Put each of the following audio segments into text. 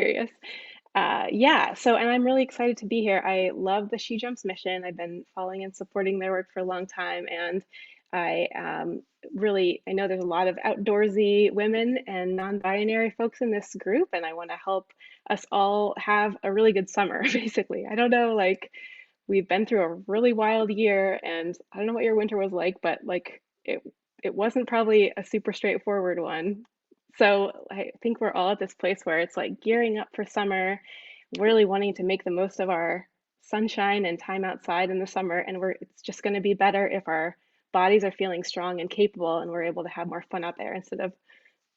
Curious. Yeah, so and I'm really excited to be here. I love the SheJumps mission. I've been following and supporting their work for a long time, and I I know there's a lot of outdoorsy women and non-binary folks in this group, and I want to help us all have a really good summer, basically. I don't know, like we've been through a really wild year, and I don't know what your winter was like, but like it wasn't probably a super straightforward one. So I think we're all at this place where it's like gearing up for summer, really wanting to make the most of our sunshine and time outside in the summer, and it's just going to be better if our bodies are feeling strong and capable and we're able to have more fun out there instead of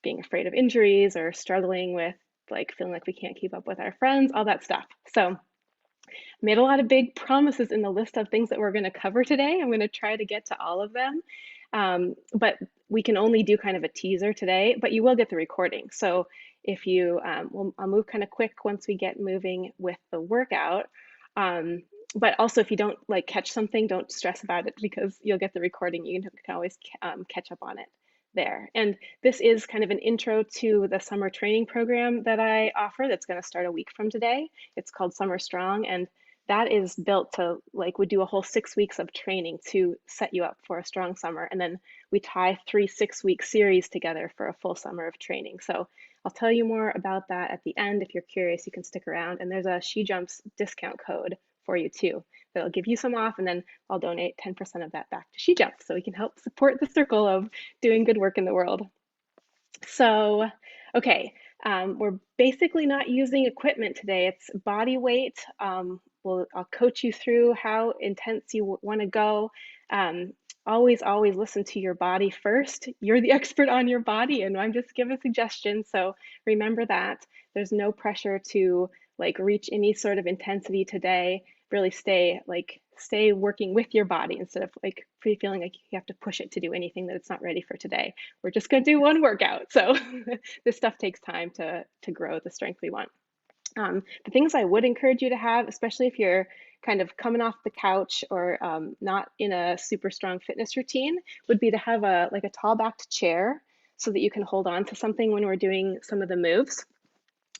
being afraid of injuries or struggling with like feeling like we can't keep up with our friends, all that stuff. So made a lot of big promises in the list of things that we're going to cover today. I'm going to try to get to all of them. But we can only do kind of a teaser today, but you will get the recording. So if you, I'll move kind of quick once we get moving with the workout. But also if you don't like catch something, don't stress about it because you'll get the recording. You can always catch up on it there. And this is kind of an intro to the summer training program that I offer that's going to start a week from today. It's called Summer Strong, and that is built to like we do a whole 6 weeks of training to set you up for a strong summer, and then we tie 3 6-week series together for a full summer of training. So I'll tell you more about that at the end. If you're curious, you can stick around, and there's a SheJumps discount code for you too that'll give you some off, and then I'll donate 10% of that back to SheJumps so we can help support the circle of doing good work in the world. So, okay, we're basically not using equipment today. It's body weight. I'll coach you through how intense you want to go. Always listen to your body first. You're the expert on your body, and I'm just giving suggestions. So remember that. There's no pressure to like reach any sort of intensity today. Really stay working with your body instead of like feeling like you have to push it to do anything that it's not ready for today. We're just going to do one workout. So this stuff takes time to grow the strength we want. The things I would encourage you to have, especially if you're kind of coming off the couch or not in a super strong fitness routine, would be to have a like a tall backed chair so that you can hold on to something when we're doing some of the moves.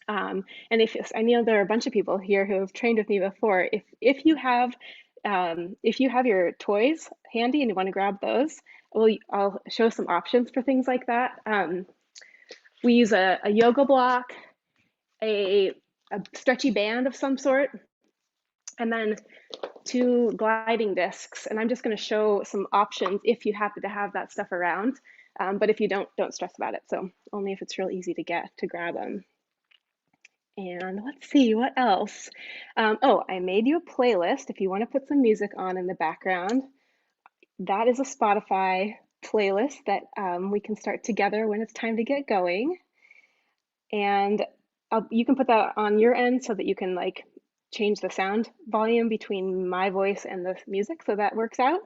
And if I know there are a bunch of people here who have trained with me before, if you have your toys handy and you want to grab those, I'll show some options for things like that. We use a yoga block, a stretchy band of some sort, and then 2 gliding discs. And I'm just going to show some options if you happen to have that stuff around. But if you don't stress about it. So only if it's real easy to get to grab them. And let's see what else. Oh, I made you a playlist if you want to put some music on in the background. That is a Spotify playlist that we can start together when it's time to get going. And you can put that on your end so that you can like change the sound volume between my voice and the music so that works out.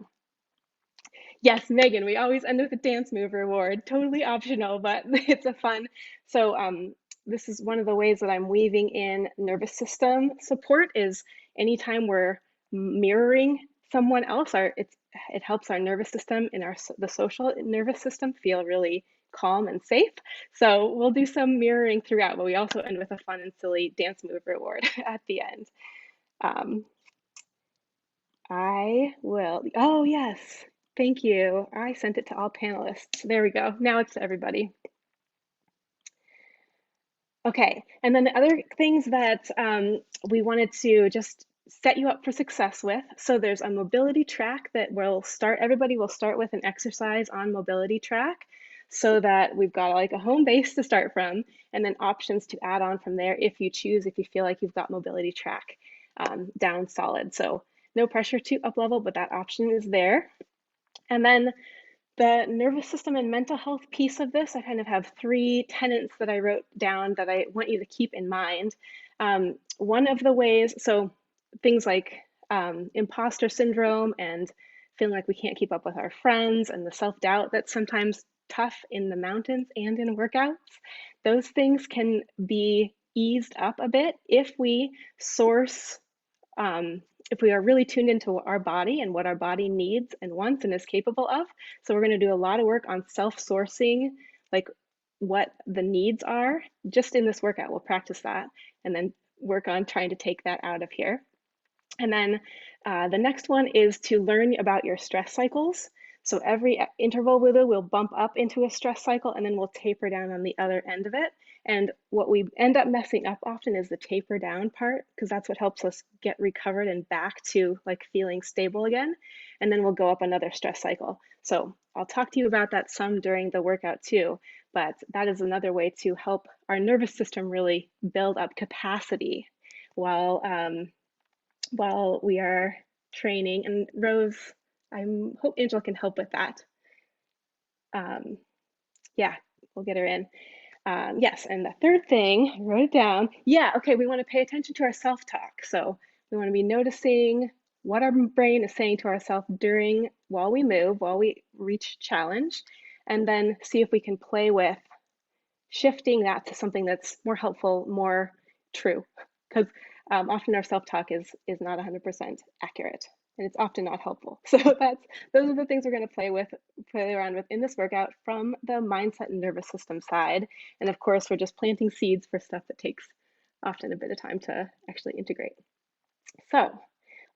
Yes, Megan, we always end with a dance move reward. Totally optional, but it's a fun. So this is one of the ways that I'm weaving in nervous system support is anytime we're mirroring someone else, it helps our nervous system and the social nervous system feel really calm and safe. So we'll do some mirroring throughout, but we also end with a fun and silly dance move reward at the end. Um, I will. Oh, yes. Thank you. I sent it to all panelists. There we go. Now it's to everybody. Okay. And then the other things that we wanted to just set you up for success with. So there's a mobility track that everybody will start with an exercise on mobility track so that we've got like a home base to start from and then options to add on from there if you choose, if you feel like you've got mobility track down solid. So no pressure to up level, but that option is there. And then the nervous system and mental health piece of this, I kind of have 3 tenets that I wrote down that I want you to keep in mind. One of the ways, so things like imposter syndrome and feeling like we can't keep up with our friends and the self-doubt that's sometimes tough in the mountains and in workouts, those things can be eased up a bit if we source if we are really tuned into our body and what our body needs and wants and is capable of. So we're going to do a lot of work on self-sourcing, like what the needs are just in this workout. We'll practice that and then work on trying to take that out of here. And then the next one is to learn about your stress cycles. So every interval we'll bump up into a stress cycle and then we'll taper down on the other end of it. And what we end up messing up often is the taper down part, because that's what helps us get recovered and back to like feeling stable again. And then we'll go up another stress cycle. So I'll talk to you about that some during the workout too, but that is another way to help our nervous system really build up capacity while we are training. And Rose, I hope Angela can help with that. Yeah, we'll get her in. Yes, and the third thing, I wrote it down. Yeah, okay, we want to pay attention to our self-talk. So we want to be noticing what our brain is saying to ourselves while we move, while we reach challenge, and then see if we can play with shifting that to something that's more helpful, more true. Because often our self-talk is not 100% accurate, and it's often not helpful. So those are the things we're going to play around with in this workout from the mindset and nervous system side. And of course, we're just planting seeds for stuff that takes often a bit of time to actually integrate. So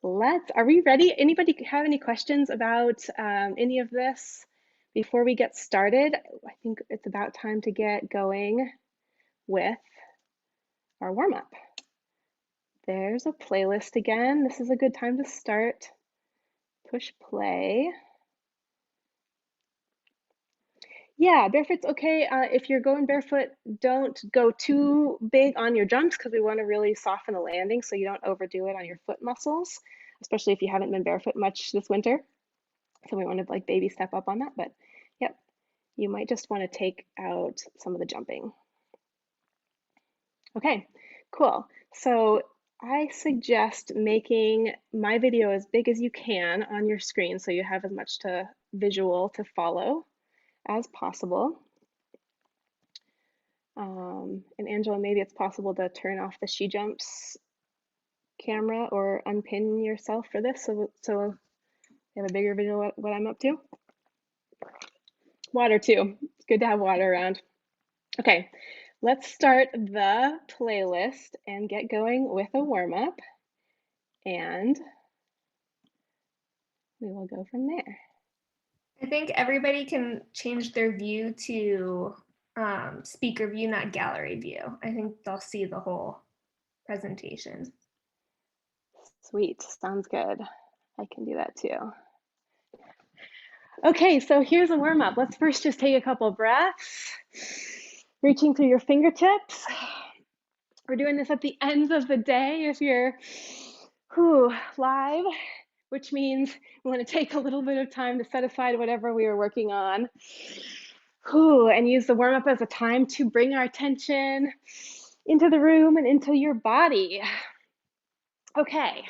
are we ready? Anybody have any questions about any of this before we get started? I think it's about time to get going with our warm-up. There's a playlist again. This is a good time to start. Push play. Yeah, barefoot's okay. If you're going barefoot, don't go too big on your jumps because we want to really soften the landing so you don't overdo it on your foot muscles, especially if you haven't been barefoot much this winter. So we want to like baby step up on that, but yep, you might just want to take out some of the jumping. Okay, cool. So I suggest making my video as big as you can on your screen so you have as much visual to follow as possible. And Angela, maybe it's possible to turn off the SheJumps camera or unpin yourself for this so you have a bigger visual of what I'm up to. Water too. It's good to have water around. Okay, let's start the playlist and get going with a warm-up, and we will go from there. I think everybody can change their view to speaker view, not gallery view. I think they'll see the whole presentation. Sweet, sounds good. I can do that too. Okay, so here's a warm-up. Let's first just take a couple breaths, reaching through your fingertips. We're doing this at the end of the day if you're live, which means we want to take a little bit of time to set aside whatever we were working on. And use the warm-up as a time to bring our attention into the room and into your body. Okay,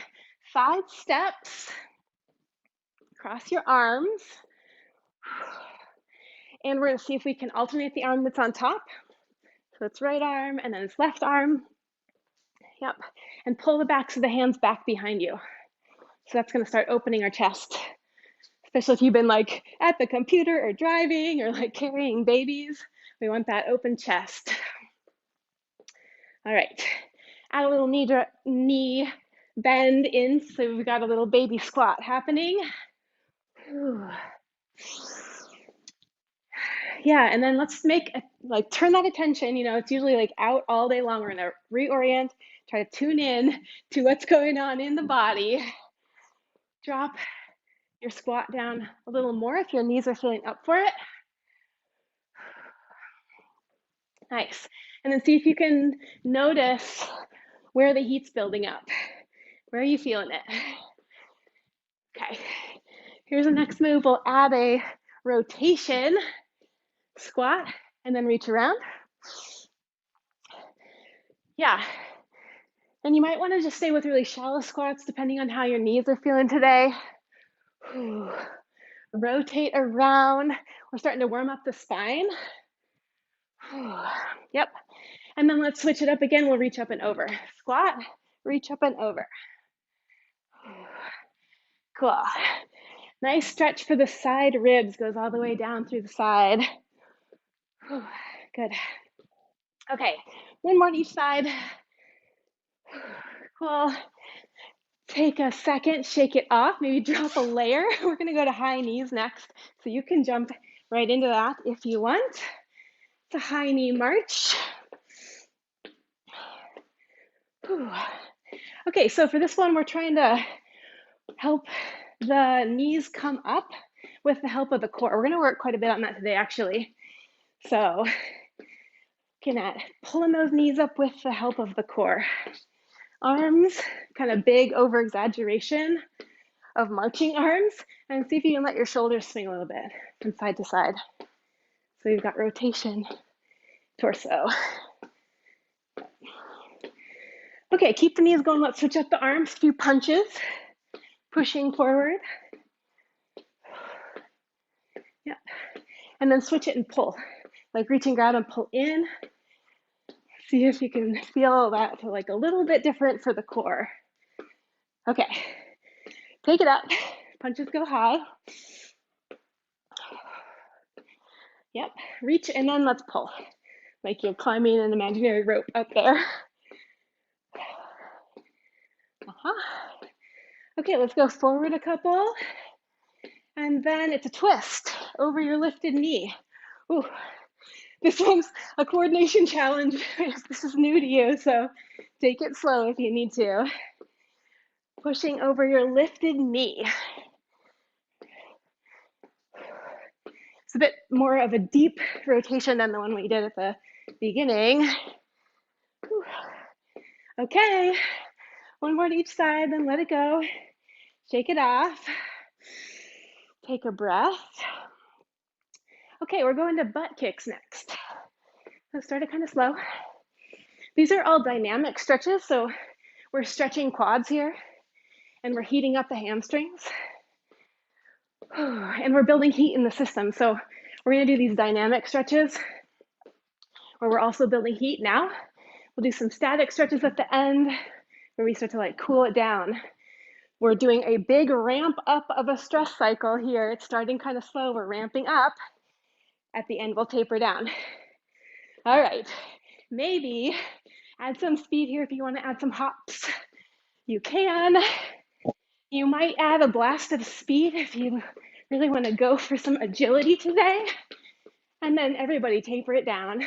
5 steps. Cross your arms. And we're going to see if we can alternate the arm that's on top. So it's right arm and then it's left arm. Yep. And pull the backs of the hands back behind you. So that's going to start opening our chest, especially if you've been like at the computer or driving or like carrying babies. We want that open chest. All right. Add a little knee bend in, so we've got a little baby squat happening. Yeah, and then let's turn that attention, it's usually like out all day long. We're gonna reorient, try to tune in to what's going on in the body. Drop your squat down a little more if your knees are feeling up for it. Nice. And then see if you can notice where the heat's building up. Where are you feeling it? Okay, here's the next move. We'll add a rotation, squat, and then reach around. Yeah, and you might want to just stay with really shallow squats depending on how your knees are feeling today. Rotate around. We're starting to warm up the spine. Yep, and then let's switch it up again. We'll reach up and over. Squat, reach up and over. Cool. Nice stretch for the side ribs, goes all the way down through the side. Good. Okay, one more on each side. Cool. Take a second, shake it off, maybe drop a layer. We're gonna go to high knees next, so you can jump right into that if you want. It's a high knee march. Whew. Okay, so for this one, we're trying to help the knees come up with the help of the core. We're gonna work quite a bit on that today, actually. So, looking at pulling those knees up with the help of the core. Arms, kind of big over exaggeration of marching arms, and see if you can let your shoulders swing a little bit from side to side. So you've got rotation, torso. Okay, keep the knees going. Let's switch up the arms, a few punches, pushing forward. Yeah, and then switch it and pull, like reach and grab and pull in. See if you can feel that like a little bit different for the core. Okay, take it up, punches go high. Yep, reach and then let's pull, like you're climbing an imaginary rope up there. Okay, let's go forward a couple. And then it's a twist over your lifted knee. Ooh, this one's a coordination challenge if this is new to you, so take it slow if you need to. Pushing over your lifted knee. It's a bit more of a deep rotation than the one we did at the beginning. Whew. Okay, one more to each side, then let it go. Shake it off. Take a breath. Okay, we're going to butt kicks next. So start it kind of slow. These are all dynamic stretches, so we're stretching quads here, and we're heating up the hamstrings. And we're building heat in the system. So we're gonna do these dynamic stretches where we're also building heat now. We'll do some static stretches at the end where we start to like cool it down. We're doing a big ramp up of a stress cycle here. It's starting kind of slow, we're ramping up. At the end, we'll taper down. All right, maybe add some speed here if you wanna add some hops. You can. You might add a blast of speed if you really wanna go for some agility today. And then everybody taper it down.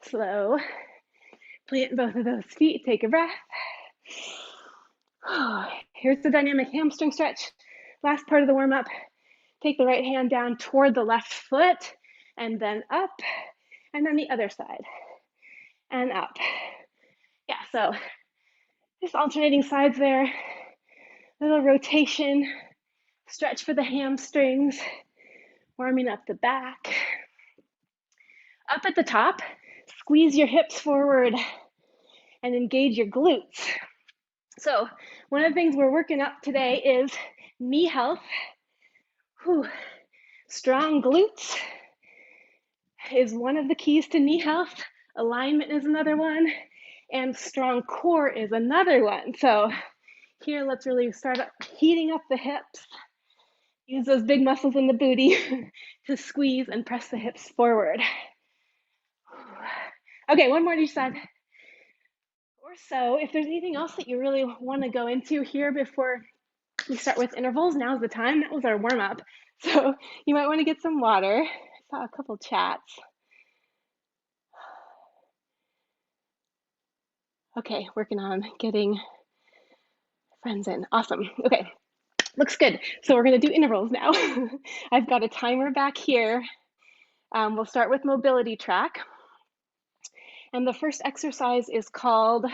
Slow. Plant both of those feet, take a breath. Here's the dynamic hamstring stretch. Last part of the warm up. Take the right hand down toward the left foot and then up, and then the other side and up. Yeah, so just alternating sides there. Little rotation, stretch for the hamstrings, warming up the back. Up at the top, squeeze your hips forward and engage your glutes. So one of the things we're working up today is knee health. Whew. Strong glutes is one of the keys to knee health. Alignment is another one, and strong core is another one. So here, let's really start heating up the hips. Use those big muscles in the booty to squeeze and press the hips forward. Okay, one more on each side. Or so, if there's anything else that you really want to go into here before we start with intervals, now's the time. That was our warm up. So you might want to get some water. I saw a couple chats. Okay, working on getting friends in. Awesome. Okay, looks good. So we're going to do intervals now. I've got a timer back here. We'll start with mobility track. And the first exercise is called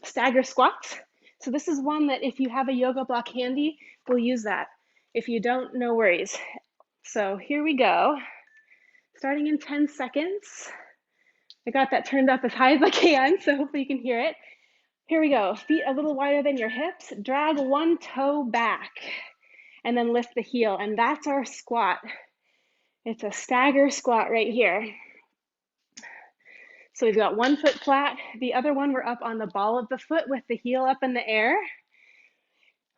stagger squats. So this is one that if you have a yoga block handy, we'll use that. If you don't, no worries. So here we go. Starting in 10 seconds. I got that turned up as high as I can, so hopefully you can hear it. Here we go. Feet a little wider than your hips. Drag one toe back and then lift the heel. And that's our squat. It's a stagger squat right here. So we've got one foot flat. The other one, we're up on the ball of the foot with the heel up in the air.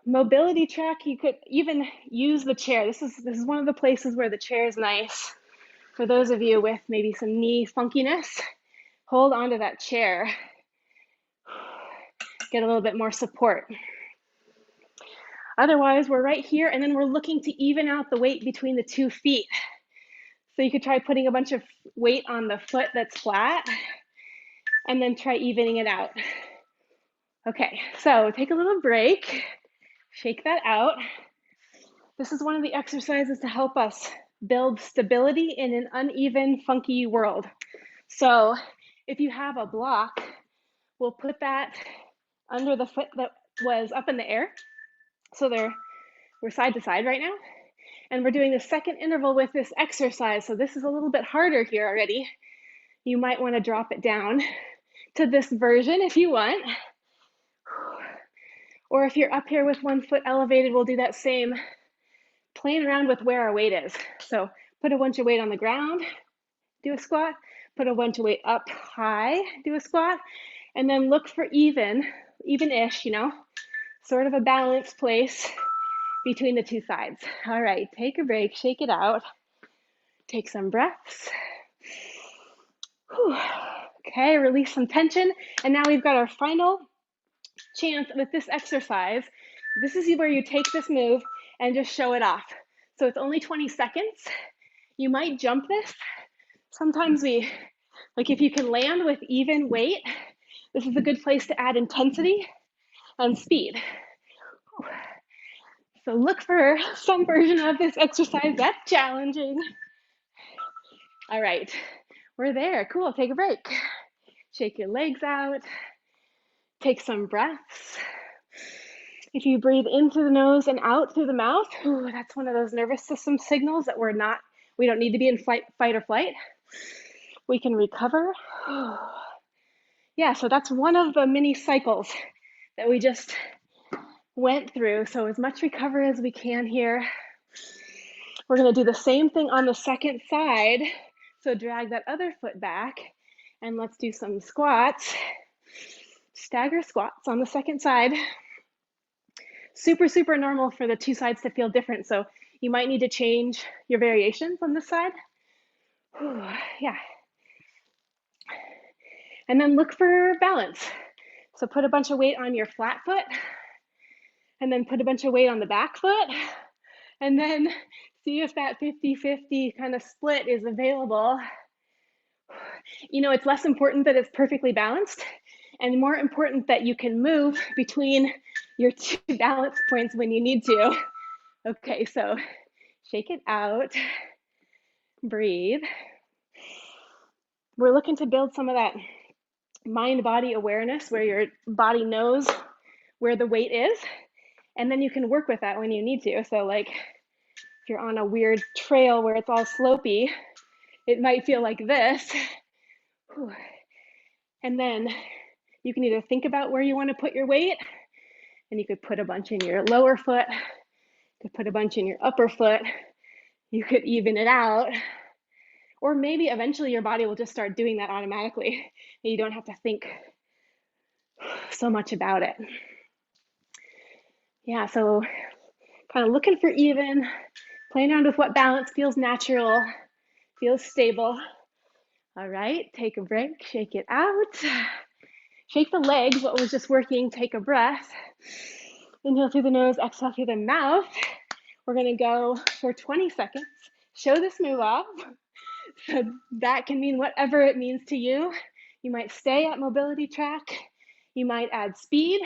Mobility track, you could even use the chair. This is one of the places where the chair is nice. For those of you with maybe some knee funkiness, hold onto that chair. Get a little bit more support. Otherwise, we're right here, and then we're looking to even out the weight between the 2 feet. So you could try putting a bunch of weight on the foot that's flat, and then try evening it out. Okay, so take a little break, shake that out. This is one of the exercises to help us build stability in an uneven, funky world. So if you have a block, we'll put that under the foot that was up in the air. So we're side to side right now. And we're doing the second interval with this exercise. So this is a little bit harder here already. You might want to drop it down to this version if you want. Or if you're up here with one foot elevated, we'll do that same, playing around with where our weight is. So put a bunch of weight on the ground, do a squat, put a bunch of weight up high, do a squat, and then look for even-ish, sort of a balanced place between the 2 sides. All right, take a break, shake it out, take some breaths. Whew. Okay, release some tension, and now we've got our final chance with this exercise. This is where you take this move and just show it off. So it's only 20 seconds. You might jump this. Sometimes if you can land with even weight, this is a good place to add intensity and speed. So look for some version of this exercise that's challenging. All right, we're there. Cool, take a break. Shake your legs out. Take some breaths. If you breathe in through the nose and out through the mouth, that's one of those nervous system signals that we don't need to be in fight or flight. We can recover. Yeah, so that's one of the mini cycles that we just went through. So as much recover as we can here. We're going to do the same thing on the second side. So drag that other foot back and let's do some squats. Stagger squats on the second side. Super, super normal for the 2 sides to feel different. So you might need to change your variations on this side. Yeah. And then look for balance. So put a bunch of weight on your flat foot, and then put a bunch of weight on the back foot, and then see if that 50-50 kind of split is available. It's less important that it's perfectly balanced, and more important that you can move between your 2 balance points when you need to. Okay, so shake it out, breathe. We're looking to build some of that mind-body awareness where your body knows where the weight is, and then you can work with that when you need to. So like if you're on a weird trail where it's all slopey, it might feel like this. And then you can either think about where you want to put your weight, and you could put a bunch in your lower foot, you could put a bunch in your upper foot, you could even it out, or maybe eventually your body will just start doing that automatically, and you don't have to think so much about it. Yeah, so kind of looking for even, playing around with what balance feels natural, feels stable. All right, take a break, shake it out. Shake the legs, what was just working, take a breath. Inhale through the nose, exhale through the mouth. We're gonna go for 20 seconds. Show this move off. So that can mean whatever it means to you. You might stay at mobility track. You might add speed.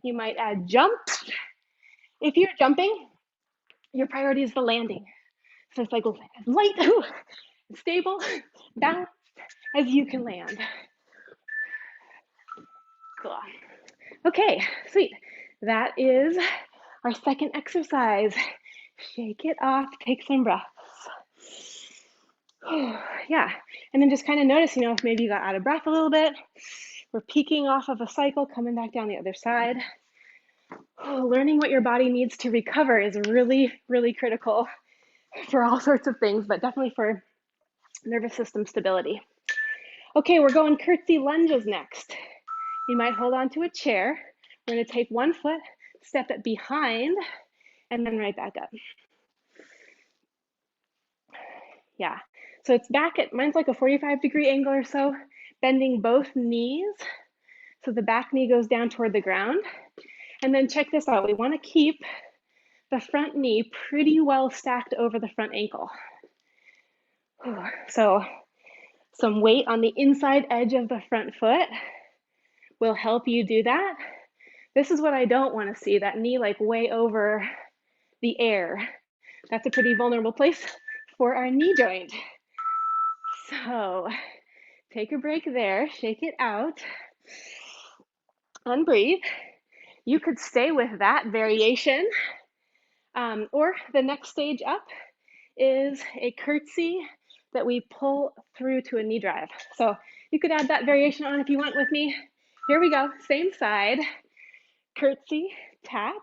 You might add jumps. If you're jumping, your priority is the landing. So it's like light, stable, balanced as you can land. Cool. Okay, sweet. That is our second exercise. Shake it off, take some breaths. Yeah, and then just kind of notice, if maybe you got out of breath a little bit. We're peaking off of a cycle, coming back down the other side. Learning what your body needs to recover is really, really critical for all sorts of things, but definitely for nervous system stability. Okay, we're going curtsy lunges next. You might hold on to a chair. We're going to take one foot, step it behind, and then right back up. Yeah, So it's back at, mine's like a 45-degree angle or so, bending both knees. So the back knee goes down toward the ground. And then check this out. We want to keep the front knee pretty well stacked over the front ankle. So some weight on the inside edge of the front foot will help you do that. This is what I don't want to see, that knee like way over the air. That's a pretty vulnerable place for our knee joint. So take a break there, shake it out, and breathe. You could stay with that variation, or the next stage up is a curtsy that we pull through to a knee drive. So you could add that variation on if you want with me. Here we go, same side, curtsy, tap,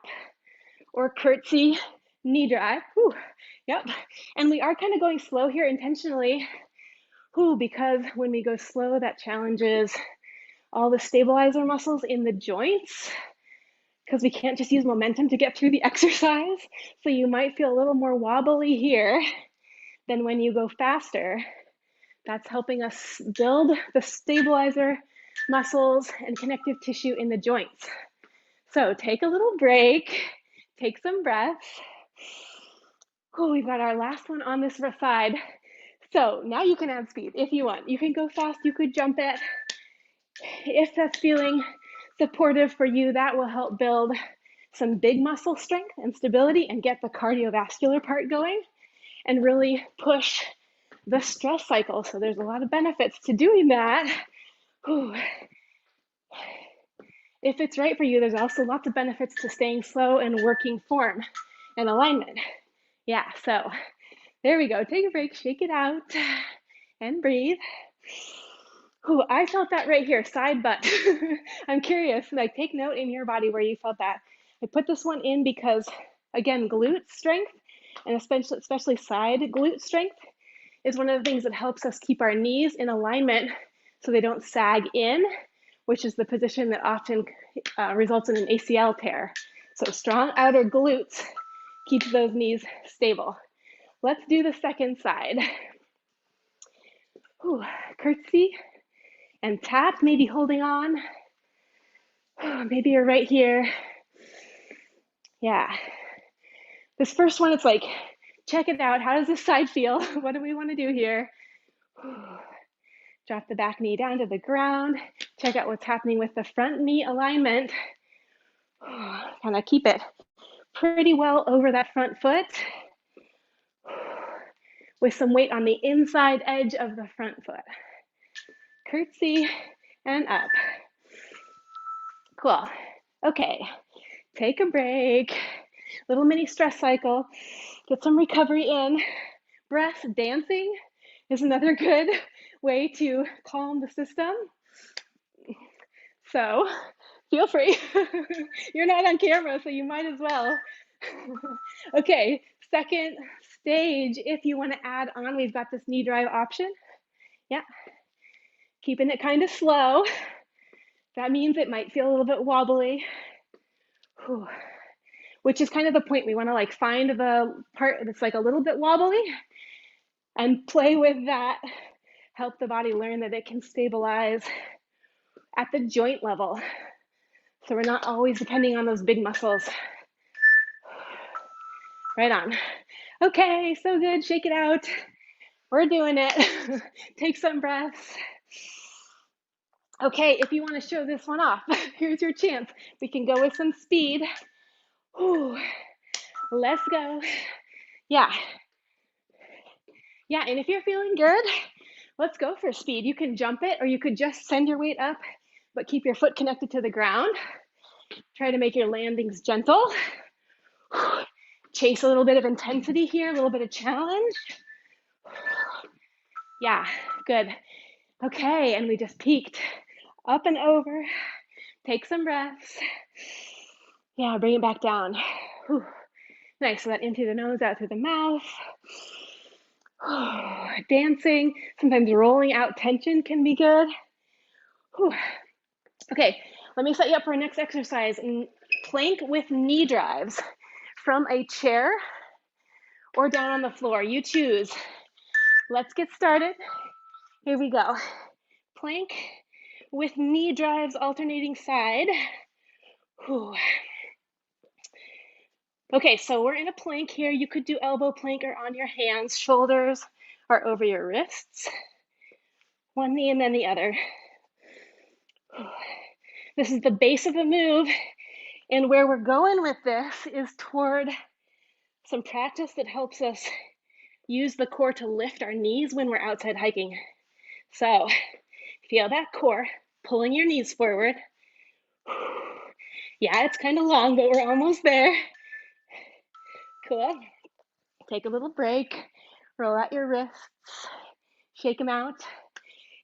or curtsy, knee drive. Whew. Yep. And we are kind of going slow here intentionally, because when we go slow, that challenges all the stabilizer muscles in the joints, because we can't just use momentum to get through the exercise. So you might feel a little more wobbly here than when you go faster. That's helping us build the stabilizer muscles and connective tissue in the joints. So take a little break, take some breaths. Oh, we've got our last one on this side. So now you can add speed if you want. You can go fast, you could jump it. If that's feeling supportive for you, that will help build some big muscle strength and stability and get the cardiovascular part going and really push the stress cycle. So there's a lot of benefits to doing that. Whew. If it's right for you, there's also lots of benefits to staying slow and working form and alignment. Yeah, so there we go. Take a break, shake it out, and breathe. Ooh, I felt that right here, side butt. I'm curious, like take note in your body where you felt that. I put this one in because, again, glute strength, and especially side glute strength, is one of the things that helps us keep our knees in alignment so they don't sag in, which is the position that often results in an ACL tear. So strong outer glutes keeps those knees stable. Let's do the second side. Ooh, curtsy and tap, maybe holding on. Maybe you're right here. Yeah. This first one, it's like, check it out. How does this side feel? What do we want to do here? Drop the back knee down to the ground. Check out what's happening with the front knee alignment. Kind of keep it pretty well over that front foot with some weight on the inside edge of the front foot. Curtsy and up. Cool. Okay, take a break. Little mini stress cycle. Get some recovery in. Breath dancing is another good way to calm the system. So feel free. You're not on camera, so you might as well. Okay, second stage, if you want to add on, we've got this knee drive option. Yeah, keeping it kind of slow. That means it might feel a little bit wobbly, which is kind of the point. We want to like find the part that's like a little bit wobbly and play with that. Help the body learn that it can stabilize at the joint level. So we're not always depending on those big muscles. Right on. Okay, so good. Shake it out. We're doing it. Take some breaths. Okay, if you want to show this one off, here's your chance. We can go with some speed. Whew. Let's go. Yeah. Yeah, and if you're feeling good, let's go for speed. You can jump it, or you could just send your weight up, but keep your foot connected to the ground. Try to make your landings gentle. Chase a little bit of intensity here, a little bit of challenge. Yeah, good. Okay, and we just peaked up and over. Take some breaths. Yeah, bring it back down. Whew. Nice, so that in through the nose, out through the mouth. Dancing, sometimes rolling out tension can be good. Whew. Okay, let me set you up for our next exercise. Plank with knee drives from a chair or down on the floor. You choose. let's get started. Here we go. Plank with knee drives alternating side. Whew. Okay, so we're in a plank here. You could do elbow plank or on your hands. Shoulders are over your wrists. One knee and then the other. This is the base of the move. And where we're going with this is toward some practice that helps us use the core to lift our knees when we're outside hiking. So feel that core pulling your knees forward. Yeah, it's kind of long, but we're almost there. Cool. Take a little break. Roll out your wrists. Shake them out.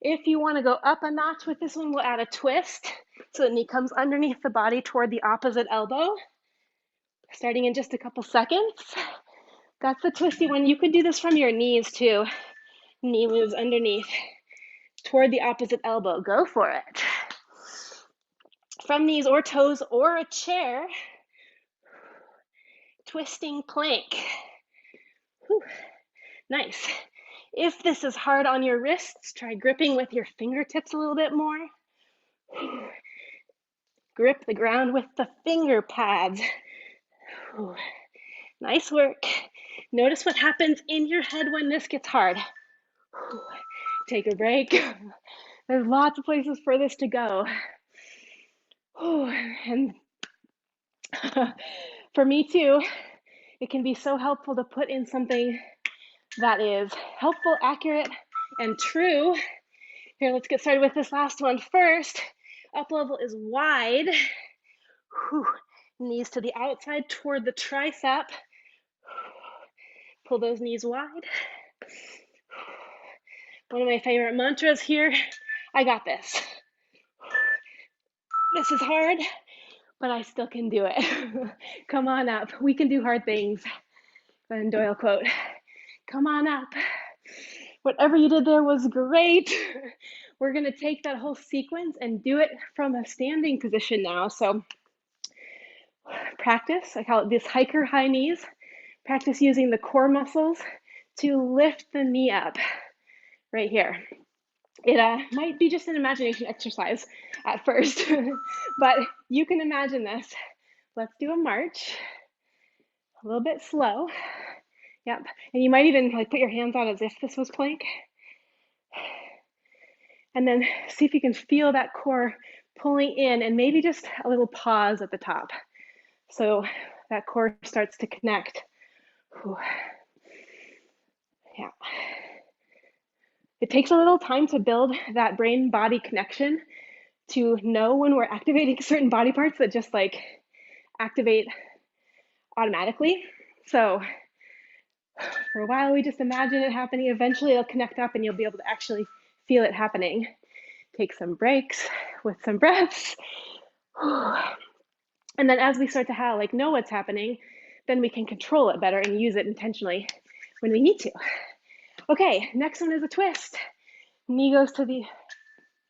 If you want to go up a notch with this one, we'll add a twist. So the knee comes underneath the body toward the opposite elbow. Starting in just a couple seconds. That's the twisty one. You could do this from your knees too. Knee moves underneath toward the opposite elbow. Go for it. From knees or toes or a chair. Twisting plank. Whew. Nice. If this is hard on your wrists, try gripping with your fingertips a little bit more. Grip the ground with the finger pads. Nice work. Notice what happens in your head when this gets hard. Take a break. There's lots of places for this to go. And for me too, it can be so helpful to put in something that is helpful, accurate, and true. Here, let's get started with this last one first. Up level is wide. Knees to the outside toward the tricep. Pull those knees wide. One of my favorite mantras here, I got this. This is hard, but I still can do it. Come on up. We can do hard things. Glennon Doyle quote. Come on up. Whatever you did there was great. We're going to take that whole sequence and do it from a standing position now. So practice, I call it this hiker high knees. Practice using the core muscles to lift the knee up right here. It might be just an imagination exercise at first, but you can imagine this. Let's do a march, a little bit slow. Yep, and you might even like put your hands out as if this was plank. And then see if you can feel that core pulling in and maybe just a little pause at the top. So that core starts to connect. Yeah. It takes a little time to build that brain-body connection to know when we're activating certain body parts that just like activate automatically. So for a while, we just imagine it happening. Eventually it'll connect up and you'll be able to actually feel it happening. Take some breaks with some breaths. And then as we start to know what's happening, then we can control it better and use it intentionally when we need to. Okay, next one is a twist. Knee goes to the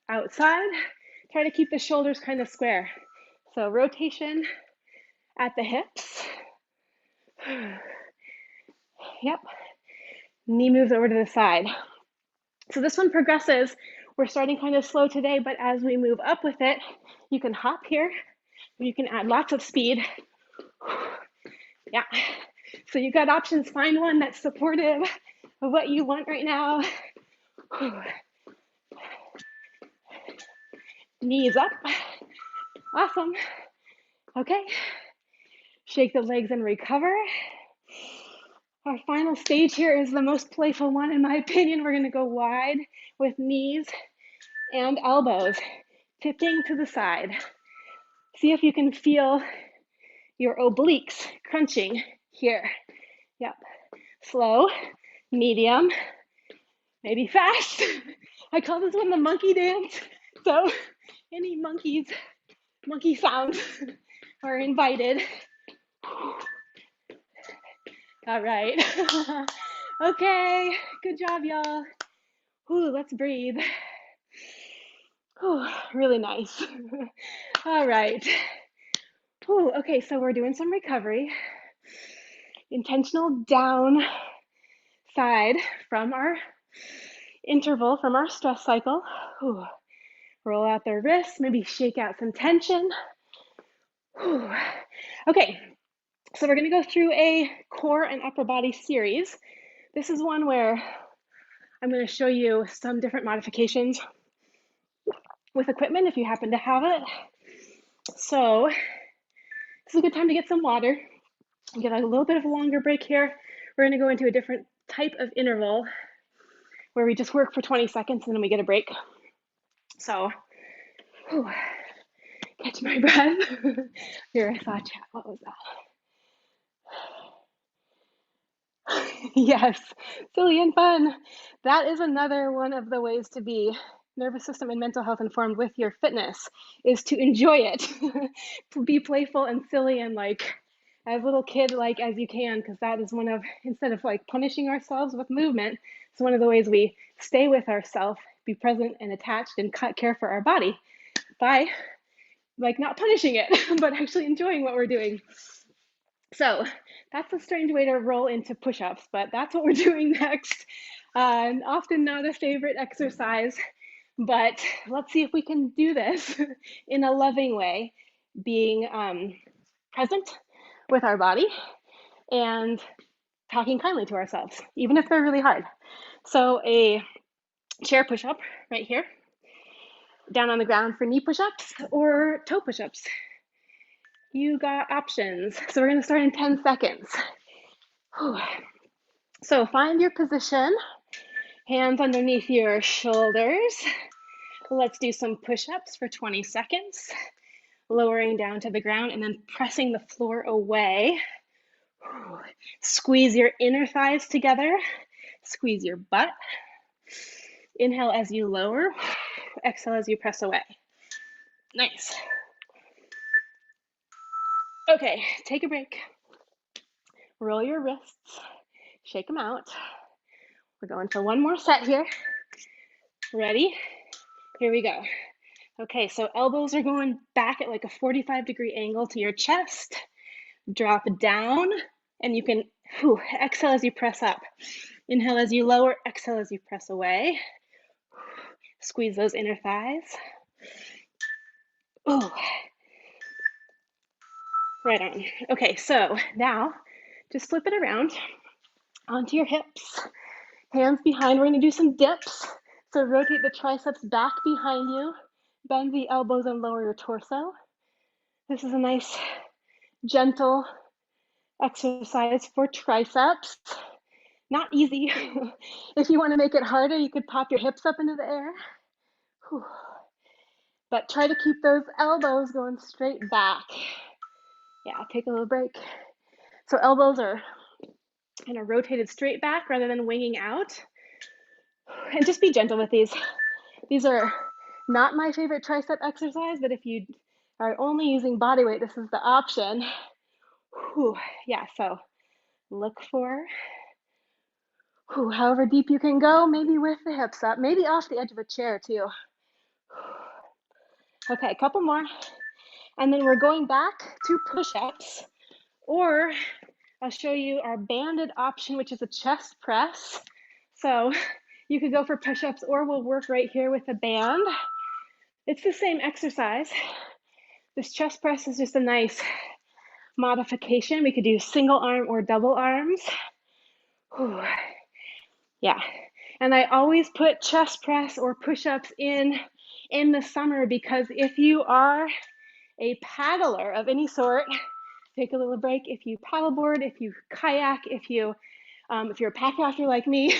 outside. Try to keep the shoulders kind of square. So rotation at the hips. Yep. Knee moves over to the side. So this one progresses. We're starting kind of slow today, but as we move up with it, you can hop here. You can add lots of speed. Yeah. So you've got options. Find one that's supportive of what you want right now. Knees up. Awesome. Okay. Shake the legs and recover. Our final stage here is the most playful one, in my opinion. We're going to go wide with knees and elbows, tipping to the side. See if you can feel your obliques crunching here. Yep. Slow, medium, maybe fast. I call this one the monkey dance. So any monkey sounds are invited. All right. Okay, good job, y'all. Ooh, let's breathe. Ooh, really nice. All right. Ooh, okay, so we're doing some recovery. Intentional down side from our interval from our stress cycle. Whew. Roll out the wrists, maybe shake out some tension. Whew. Okay, so we're gonna go through a core and upper body series. This is one where I'm gonna show you some different modifications with equipment if you happen to have it. So this is a good time to get some water. Get a little bit of a longer break here. We're gonna go into a different type of interval where we just work for 20 seconds and then we get a break. So, whew, catch my breath. Here, I saw a chat. What was that? Yes, silly and fun. That is another one of the ways to be nervous system and mental health informed with your fitness, is to enjoy it. To be playful and silly and like as little kid like as you can, because that is one of, instead of like punishing ourselves with movement, it's one of the ways we stay with ourselves, be present and attached and care for our body by like not punishing it, but actually enjoying what we're doing. So that's a strange way to roll into push-ups, but that's what we're doing next. Often not a favorite exercise, but let's see if we can do this in a loving way, being present with our body and talking kindly to ourselves, even if they're really hard. So a chair push-up right here, down on the ground for knee push-ups or toe push-ups. You got options. So we're gonna start in 10 seconds. Whew. So find your position, hands underneath your shoulders. Let's do some push-ups for 20 seconds, lowering down to the ground and then pressing the floor away. Squeeze your inner thighs together, squeeze your butt. Inhale as you lower, exhale as you press away. Nice. Okay, take a break. Roll your wrists, shake them out. We're going for one more set here. Ready? Here we go. Okay, so elbows are going back at like a 45-degree angle to your chest. Drop down, and you can exhale as you press up. Inhale as you lower, exhale as you press away. Squeeze those inner thighs. Ooh. Right on. Okay, so now just flip it around onto your hips. Hands behind. We're going to do some dips. So rotate the triceps back behind you. Bend the elbows and lower your torso. This is a nice, gentle exercise for triceps. Not easy. If you want to make it harder, you could pop your hips up into the air. Whew. But try to keep those elbows going straight back. Yeah, take a little break. So elbows are kind of rotated straight back rather than winging out. And just be gentle with these. These are not my favorite tricep exercise, but if you are only using body weight, this is the option. Whew. Yeah, so look for however deep you can go, maybe with the hips up, maybe off the edge of a chair too. Okay, a couple more. And then we're going back to push-ups, or I'll show you our banded option, which is a chest press. So you could go for push-ups, or we'll work right here with a band. It's the same exercise. This chest press is just a nice modification. We could do single arm or double arms. Whew. Yeah, and I always put chest press or push-ups in the summer, because if you are a paddler of any sort, take a little break. If you paddleboard, if you kayak, if you're a pack rafter like me,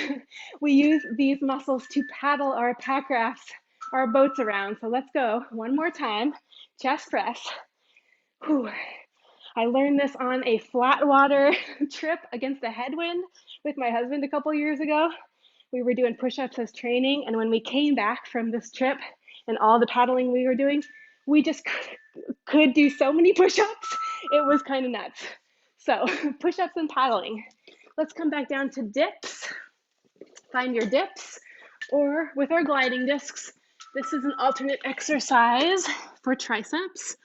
we use these muscles to paddle our pack rafts, our boats around. So let's go one more time. Chest press. Whew. I learned this on a flat water trip against a headwind with my husband a couple years ago. We were doing push-ups as training, and when we came back from this trip and all the paddling we were doing, we just could do so many push-ups. It was kind of nuts. So push-ups and paddling. Let's come back down to dips. Find your dips, or with our gliding discs, this is an alternate exercise for triceps.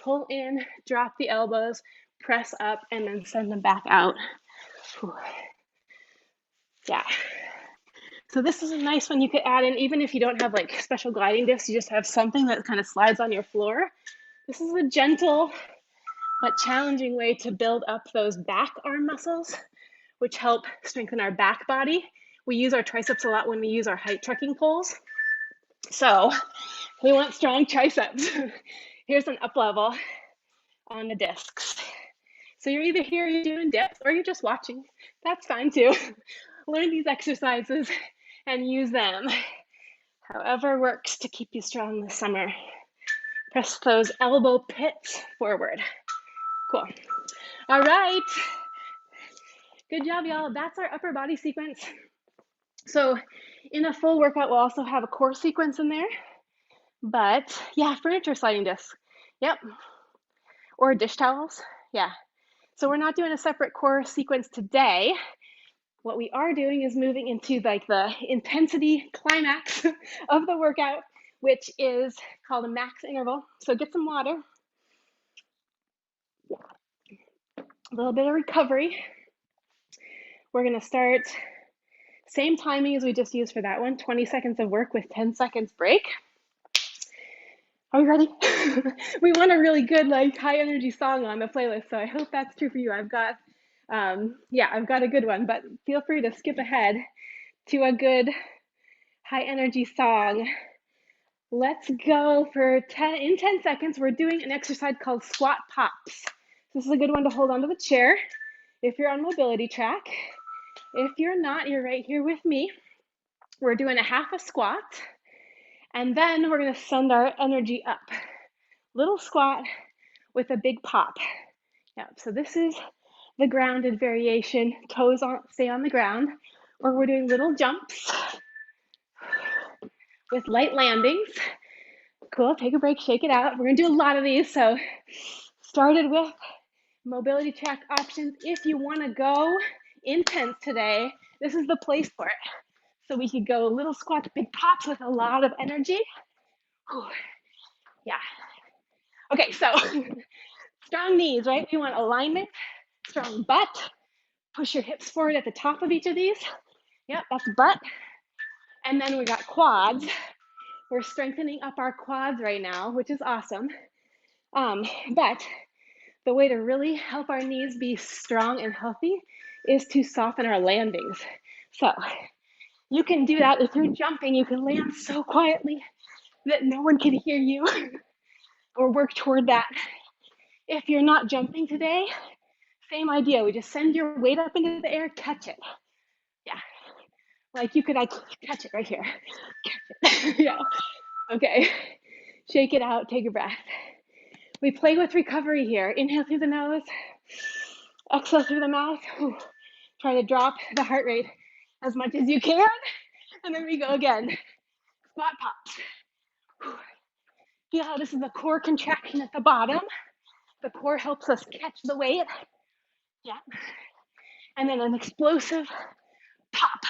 Pull in, drop the elbows, press up, and then send them back out. Whew. Yeah. So this is a nice one you could add in, even if you don't have like special gliding discs, you just have something that kind of slides on your floor. This is a gentle but challenging way to build up those back arm muscles, which help strengthen our back body. We use our triceps a lot when we use our height trekking poles. So we want strong triceps. Here's an up level on the discs. So you're either here, you're doing dips, or you're just watching. That's fine too. Learn these exercises and use them however works to keep you strong this summer. Press those elbow pits forward. Cool. All right. Good job, y'all. That's our upper body sequence. So in a full workout, we'll also have a core sequence in there. But yeah, furniture sliding discs. Yep. Or dish towels. Yeah. So we're not doing a separate core sequence today. What we are doing is moving into like the intensity climax of the workout, which is called a max interval. So get some water, a little bit of recovery. We're gonna start same timing as we just used for that one, 20 seconds of work with 10 seconds break. Are we ready? We want a really good, like, high energy song on the playlist, so I hope that's true for you. I've got a good one, but feel free to skip ahead to a good high energy song. Let's go for 10 seconds. We're doing an exercise called squat pops. This is a good one to hold onto the chair if you're on mobility track. If you're not, you're right here with me. We're doing a half a squat, and then we're gonna send our energy up. Little squat with a big pop. Yeah, so this is the grounded variation. Toes stay on the ground, or we're doing little jumps with light landings. Cool, take a break, shake it out. We're gonna do a lot of these, so started with mobility track options. If you wanna go intense today, this is the place for it. So we could go little squats, big pops with a lot of energy. Whew. Yeah. Okay, so strong knees, right? We want alignment, strong butt. Push your hips forward at the top of each of these. Yep, that's butt. And then we got quads. We're strengthening up our quads right now, which is awesome. But the way to really help our knees be strong and healthy is to soften our landings. So you can do that. If you're jumping, you can land so quietly that no one can hear you or work toward that. If you're not jumping today, same idea. We just send your weight up into the air, catch it. Yeah. Like you could catch it right here. Catch it. Yeah. Okay. Shake it out. Take a breath. We play with recovery here. Inhale through the nose. Exhale through the mouth. Whew. Try to drop the heart rate as much as you can. And then we go again. Squat pops. Whew. Feel how this is a core contraction at the bottom. The core helps us catch the weight. Yeah. And then an explosive pop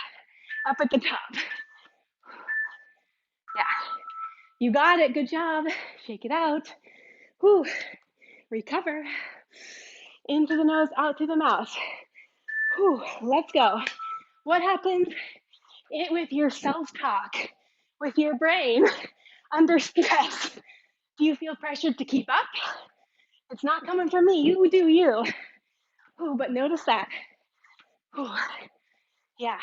up at the top. Yeah. You got it. Good job. Shake it out. Whew. Recover. In through the nose, out through the mouth. Whew. Let's go. What happens with your self-talk, with your brain under stress? Do you feel pressured to keep up? It's not coming from me. You do you. Ooh, but notice that. Ooh. Yeah.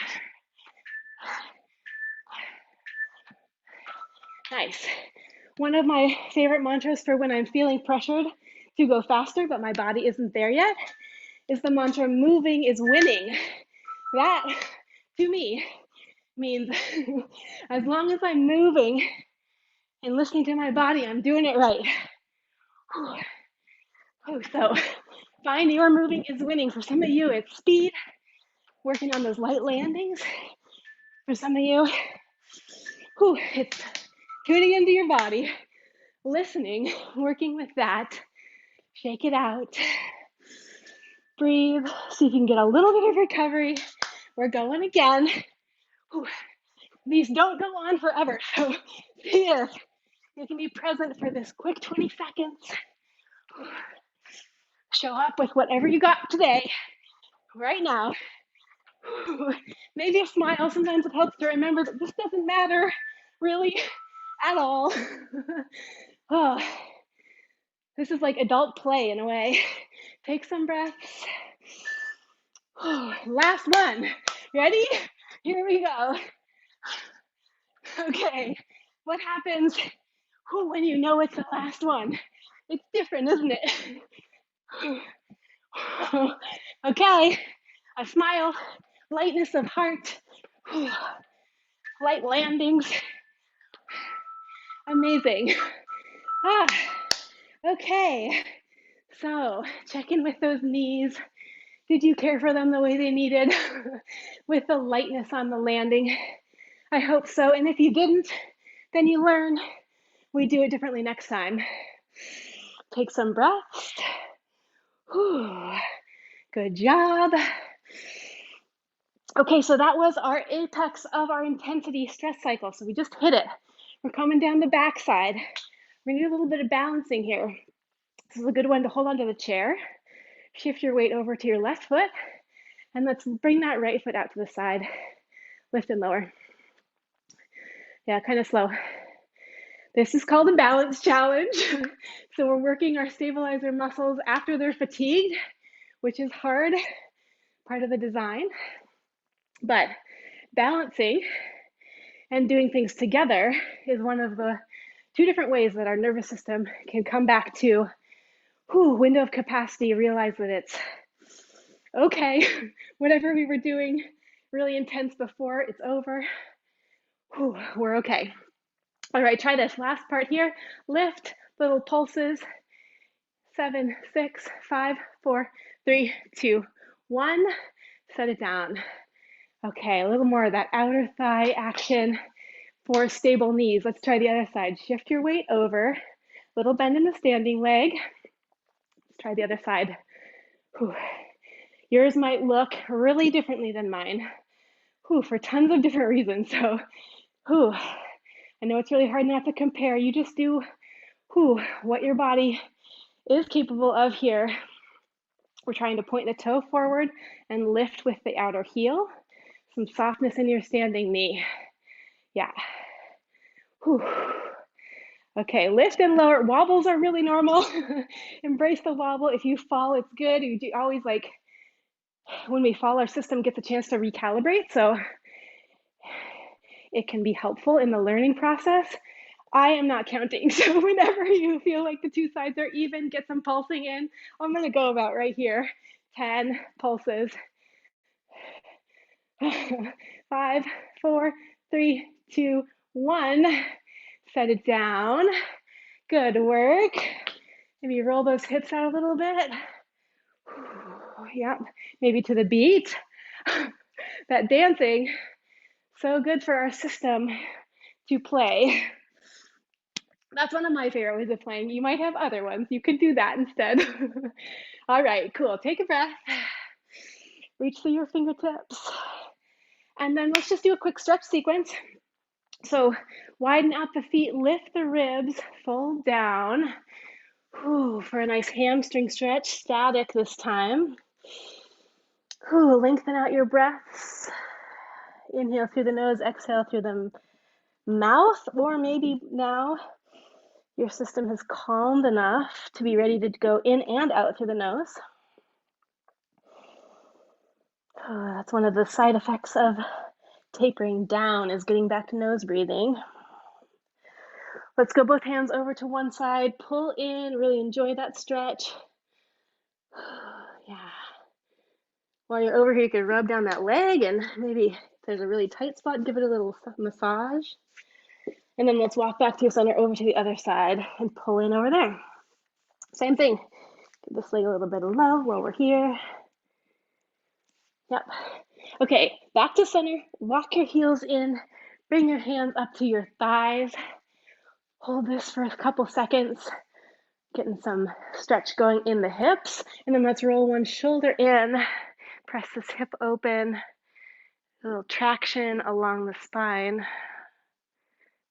Nice. One of my favorite mantras for when I'm feeling pressured to go faster, but my body isn't there yet, is the mantra, moving is winning. That, to me, means as long as I'm moving and listening to my body, I'm doing it right. So find your moving is winning. For some of you, it's speed, working on those light landings. For some of you, it's tuning into your body, listening, working with that. Shake it out. Breathe. See if you can get a little bit of recovery. We're going again. These don't go on forever. So see if you can be present for this quick 20 seconds. Show up with whatever you got today, right now. Maybe a smile. Sometimes it helps to remember that this doesn't matter really at all. Oh, this is like adult play in a way. Take some breaths. Last one. Ready? Here we go. Okay. What happens when you know it's the last one? It's different, isn't it? Okay. A smile, lightness of heart, light landings. Amazing. Ah, okay. So check in with those knees. Did you care for them the way they needed with the lightness on the landing? I hope so. And if you didn't, then you learn. We do it differently next time. Take some breaths. Whew. Good job. Okay, so that was our apex of our intensity stress cycle. So we just hit it. We're coming down the backside. We're gonna do a little bit of balancing here. This is a good one to hold onto the chair. Shift your weight over to your left foot, and let's bring that right foot out to the side. Lift and lower. Yeah, kind of slow. This is called a balance challenge. So we're working our stabilizer muscles after they're fatigued, which is hard, part of the design. But balancing and doing things together is one of the two different ways that our nervous system can come back to window of capacity, realize that it's okay. Whatever we were doing really intense before, it's over. We're okay. All right, try this last part here. Lift, little pulses. 7, 6, 5, 4, 3, 2, 1. Set it down. Okay, a little more of that outer thigh action for stable knees. Let's try the other side. Shift your weight over. Little bend in the standing leg. Let's try the other side. Whew. Yours might look really differently than mine. For tons of different reasons. So, I know it's really hard not to compare. You just do what your body is capable of here. We're trying to point the toe forward and lift with the outer heel. Some softness in your standing knee. Yeah. Whew. Okay, lift and lower. Wobbles are really normal. Embrace the wobble. If you fall, it's good. You do always when we fall, our system gets a chance to recalibrate. So it can be helpful in the learning process. I am not counting. So whenever you feel like the two sides are even, get some pulsing in. I'm going to go about right here. 10 pulses. 5, 4, 3, 2, 1. Set it down. Good work. Maybe roll those hips out a little bit. Yep. Maybe to the beat. That dancing, so good for our system to play. That's one of my favorite ways of playing. You might have other ones. You could do that instead. All right, cool. Take a breath. Reach through your fingertips. And then let's just do a quick stretch sequence. So widen out the feet, lift the ribs, fold down. For a nice hamstring stretch, static this time. Lengthen out your breaths. Inhale through the nose, exhale through the mouth, or maybe now your system has calmed enough to be ready to go in and out through the nose. That's one of the side effects of tapering down, is getting back to nose breathing. Let's go both hands over to one side, pull in, really enjoy that stretch. Yeah. While you're over here, you can rub down that leg, and maybe if there's a really tight spot, give it a little massage. And then let's walk back to your center over to the other side and pull in over there. Same thing. Give this leg a little bit of love while we're here. Yep. Okay, back to center. Walk your heels in. Bring your hands up to your thighs. Hold this for a couple seconds. Getting some stretch going in the hips. And then let's roll one shoulder in. Press this hip open. A little traction along the spine.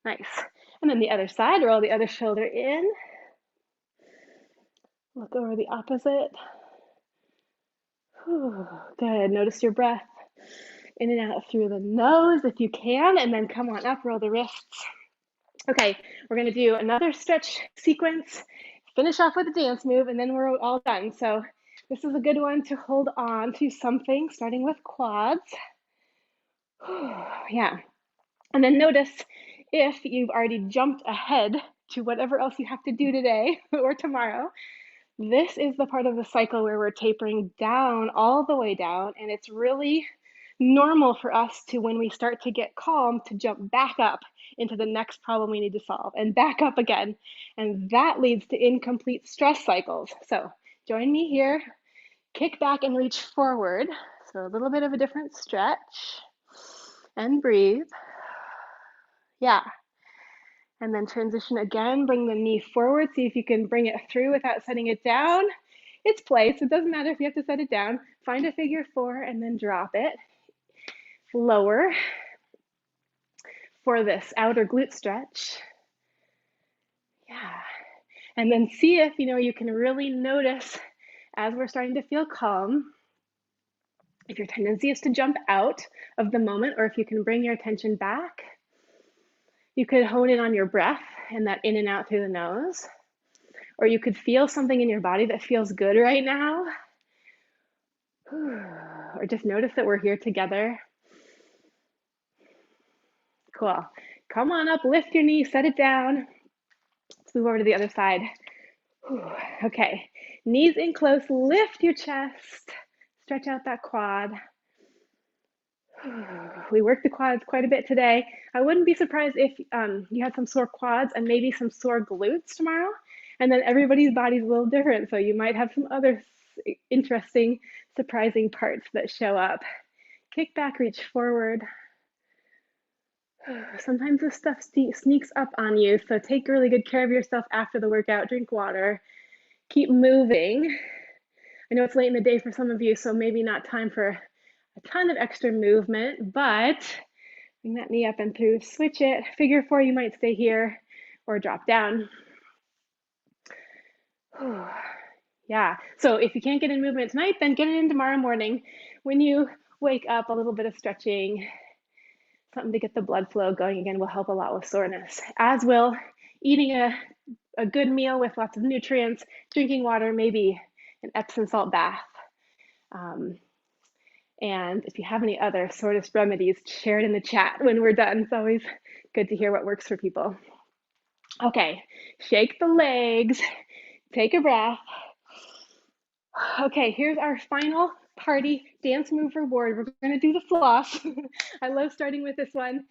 Nice. And then the other side, roll the other shoulder in. Look over the opposite. Good. Notice your breath. In and out through the nose if you can, and then come on up, roll the wrists. Okay, we're gonna do another stretch sequence, finish off with a dance move, and then we're all done. So this is a good one to hold on to something, starting with quads. Yeah, and then notice if you've already jumped ahead to whatever else you have to do today or tomorrow. This is the part of the cycle where we're tapering down, all the way down, and it's really normal for us to, when we start to get calm, to jump back up into the next problem we need to solve and back up again. And that leads to incomplete stress cycles. So join me here, kick back and reach forward. So a little bit of a different stretch and breathe. Yeah. And then transition again, bring the knee forward. See if you can bring it through without setting it down. It's place, it doesn't matter if you have to set it down. Find a figure 4 and then drop it. Lower for this outer glute stretch. Yeah. And then see if you can really notice as we're starting to feel calm, if your tendency is to jump out of the moment or if you can bring your attention back. You could hone in on your breath and that in and out through the nose. Or you could feel something in your body that feels good right now. Or just notice that we're here together. Cool. Come on up, lift your knee, set it down. Let's move over to the other side. Okay, knees in close, lift your chest, stretch out that quad. We worked the quads quite a bit today. I wouldn't be surprised if you had some sore quads and maybe some sore glutes tomorrow. And then everybody's body's a little different, so you might have some other interesting, surprising parts that show up. Kick back, reach forward. Sometimes this stuff sneaks up on you, so take really good care of yourself after the workout. Drink water. Keep moving. I know it's late in the day for some of you, so maybe not time for a ton of extra movement, but bring that knee up and through. Switch it. Figure 4, you might stay here or drop down. Yeah, so if you can't get in movement tonight, then get it in tomorrow morning. When you wake up, a little bit of stretching, something to get the blood flow going again will help a lot with soreness, as will eating a good meal with lots of nutrients, drinking water, maybe an Epsom salt bath. And if you have any other soreness remedies, share it in the chat when we're done. It's always good to hear what works for people. Okay, shake the legs, take a breath. Okay, here's our final party dance move reward. We're gonna do the floss. I love starting with this one.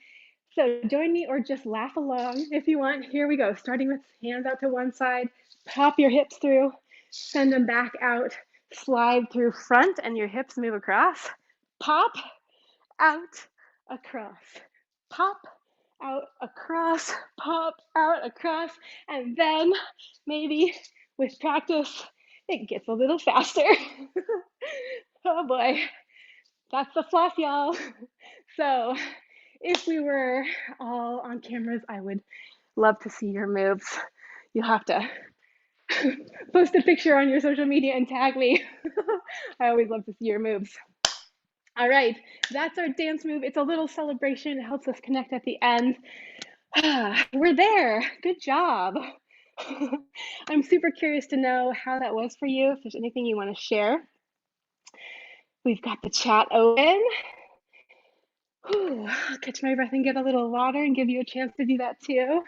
So join me or just laugh along if you want. Here we go, starting with hands out to one side, pop your hips through, send them back out, slide through front and your hips move across, pop, out, across, pop, out, across, pop, out, across, and then maybe with practice, it gets a little faster. Oh boy, that's the floss, y'all. So if we were all on cameras, I would love to see your moves. You'll have to post a picture on your social media and tag me. I always love to see your moves. All right, that's our dance move. It's a little celebration. It helps us connect at the end. We're there. Good job. I'm super curious to know how that was for you. If there's anything you want to share. We've got the chat open. I'll catch my breath and get a little water and give you a chance to do that too.